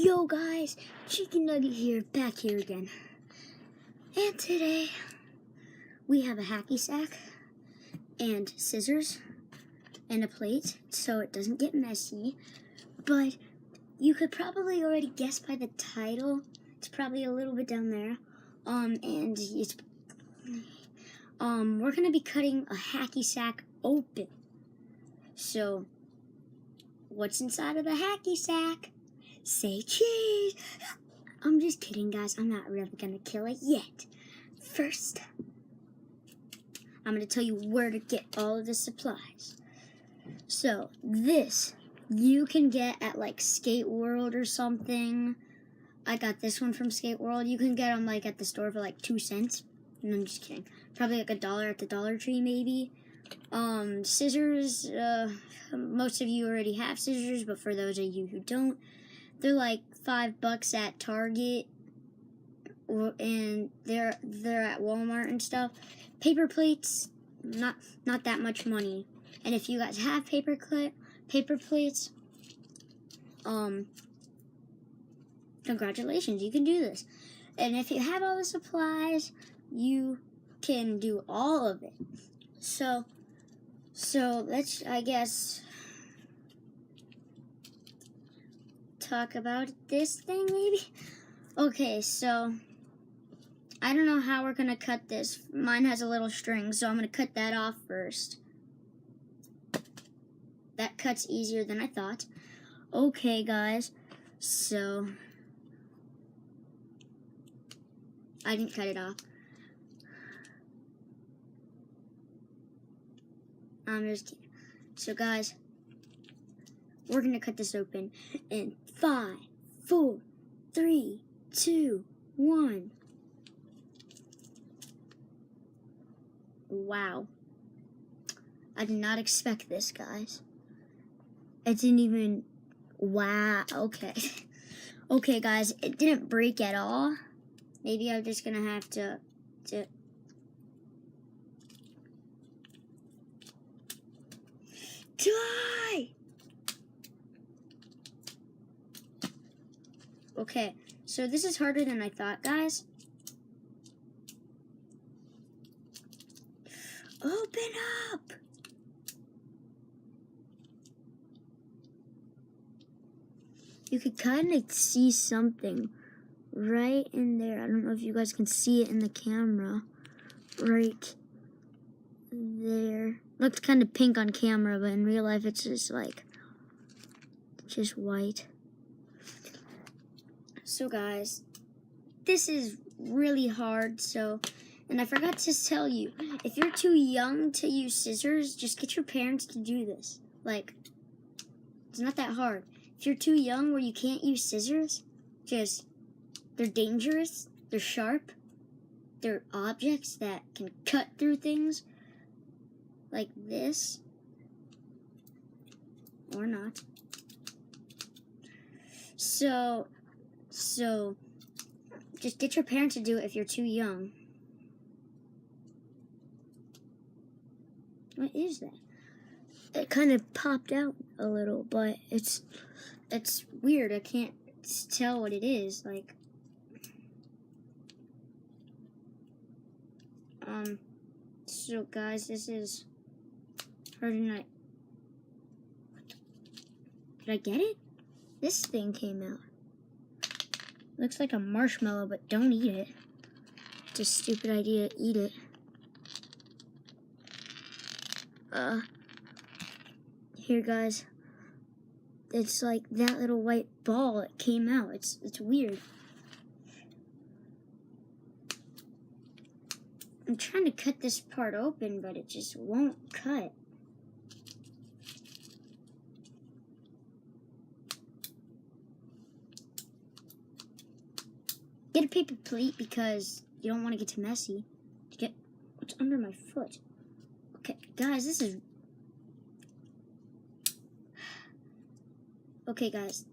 Yo guys, Chicken Nugget here, back here again. And today, we have a hacky sack, and scissors, and a plate, so it doesn't get messy. But, you could probably already guess by the title, it's probably a little bit down there. We're gonna be cutting a hacky sack open. So, what's inside of the hacky sack? Say cheese! I'm just kidding, guys. I'm not really gonna kill it yet. First, I'm gonna tell you where to get all of the supplies. So, this you can get at like Skate World or something. I got this one from Skate World. You can get them like at the store for like 2 cents. And I'm just kidding. Probably like $1 at the Dollar Tree, maybe. Scissors. Most of you already have scissors, but for those of you who don't, they're like $5 at Target, and they're at Walmart and stuff. Paper plates, not that much money. And if you guys have paper plates, congratulations, you can do this. And if you have all the supplies, you can do all of it. So let's, I guess, talk about this thing maybe. Okay, so I don't know how we're gonna cut this. Mine has a little string, so I'm gonna cut that off first. That cuts easier than I thought. Okay, guys, so I didn't cut it off. I'm just kidding. So guys, we're gonna cut this open in 5, 4, 3, 2, 1. Wow. I did not expect this, guys. It didn't even... Wow. Okay. Okay, guys. It didn't break at all. Maybe I'm just gonna have to... Die! Okay, so this is harder than I thought, guys. Open up! You could kind of see something right in there. I don't know if you guys can see it in the camera. Right there. Looks kind of pink on camera, but in real life it's just like, just white. So guys, this is really hard, and I forgot to tell you, if you're too young to use scissors, just get your parents to do this. Like, it's not that hard. If you're too young where you can't use scissors, they're dangerous, they're sharp, they're objects that can cut through things, like this, or not. So just get your parents to do it if you're too young. What is that? It kind of popped out a little, but it's weird. I can't tell what it is. Like, so guys, this is harder than I... Did I get it? This thing came out. Looks like a marshmallow, but don't eat it. It's a stupid idea to eat it. Here, guys. It's like that little white ball that came out. It's weird. I'm trying to cut this part open, but it just won't cut. Get a paper plate because you don't want to get too messy. Get what's under my foot. Okay, guys, this is... Okay, guys.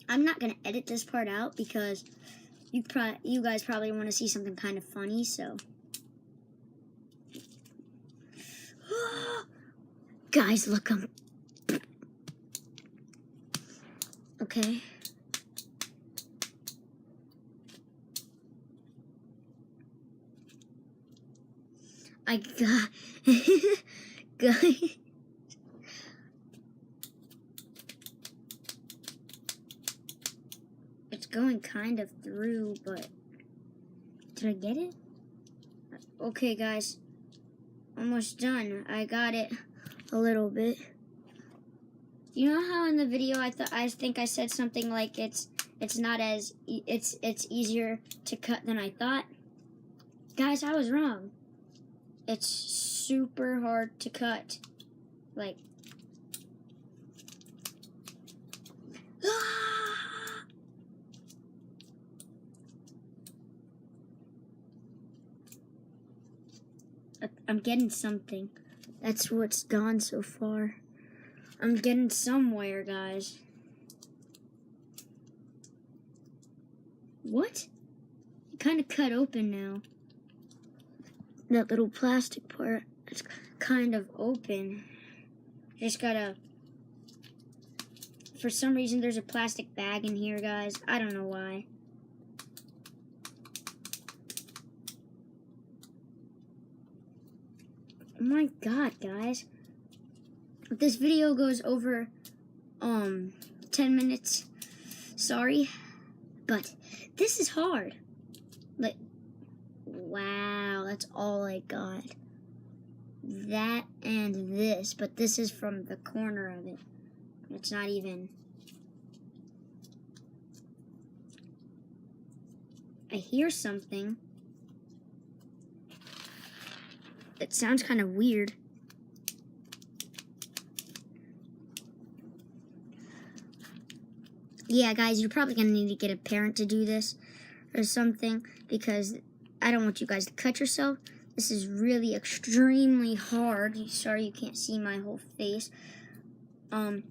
I'm not going to edit this part out because you guys probably want to see something kind of funny, so... Guys, look, okay. I got, guys. It's going kind of through, but did I get it? Okay, guys, almost done. I got it a little bit. You know how in the video I think I said something like it's not as it's easier to cut than I thought? Guys, I was wrong. It's super hard to cut. Like, I'm getting something. That's what's gone so far. I'm getting somewhere, guys. What? It kind of cut open now. That little plastic part, it's kind of open. Just gotta... For some reason, there's a plastic bag in here, guys. I don't know why. Oh my god, guys. If this video goes over 10 minutes, sorry, but this is hard. Like, wow, that's all I got. That and this, but this is from the corner of it. It's not even... I hear something. It sounds kind of weird. Yeah, guys, you're probably going to need to get a parent to do this or something, because I don't want you guys to cut yourself. This is really extremely hard. Sorry you can't see my whole face. Oh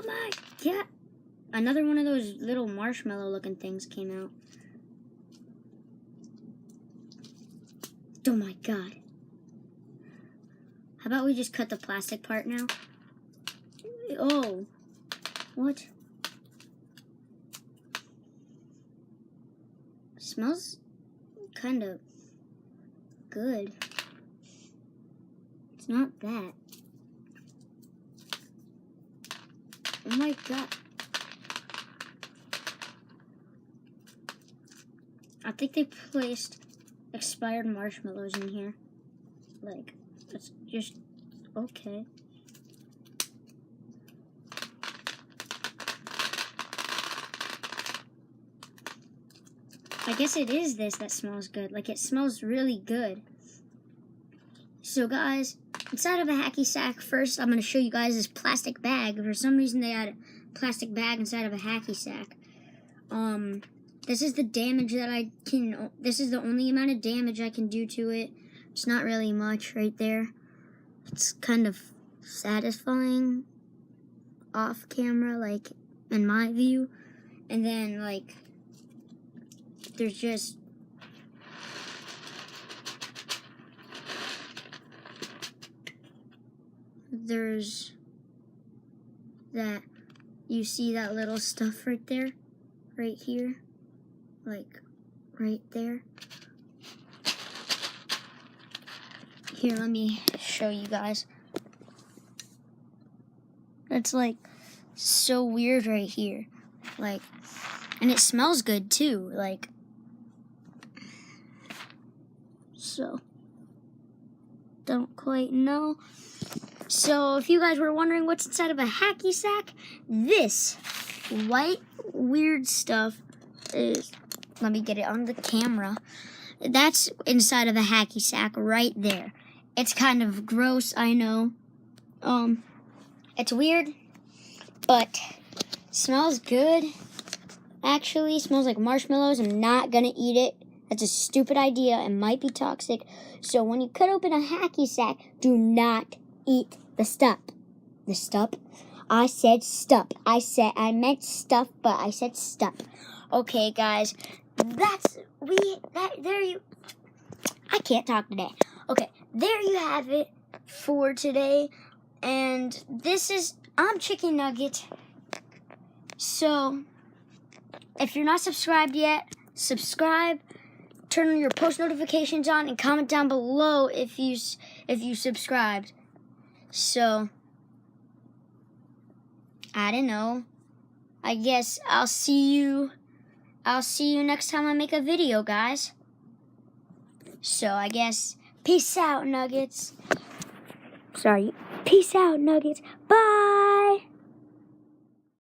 my god. Another one of those little marshmallow looking things came out. Oh my god. How about we just cut the plastic part now? Oh. What? Smells kind of good. It's not that. Oh my god. I think they placed expired marshmallows in here. Like, that's just okay. I guess it is this that smells good. Like, it smells really good. So, guys, inside of a hacky sack, first I'm going to show you guys this plastic bag. For some reason, they had a plastic bag inside of a hacky sack. This is the damage that I can... This is the only amount of damage I can do to it. It's not really much right there. It's kind of satisfying off camera, like, in my view. And then, like... There's just... There's that... You see that little stuff right there? Right here? Like, right there. Here, let me show you guys. It's, like, so weird right here. Like, and it smells good, too. Like... So, don't quite know. So, if you guys were wondering what's inside of a hacky sack, this white weird stuff is, let me get it on the camera. That's inside of a hacky sack right there. It's kind of gross, I know. It's weird, but smells good. Actually, smells like marshmallows. I'm not gonna eat it. That's a stupid idea. It might be toxic. So when you cut open a hacky sack, do not eat the stuff. The stuff? I said stuff. I meant stuff, but I said stuff. Okay, guys. I can't talk today. Okay, there you have it for today. And this is, I'm Chicken Nugget. So, if you're not subscribed yet, subscribe. Turn on your post notifications on and comment down below if you subscribed. So, I don't know. I guess I'll see you next time I make a video, guys. So, I guess peace out, Nuggets. Peace out, Nuggets. Bye.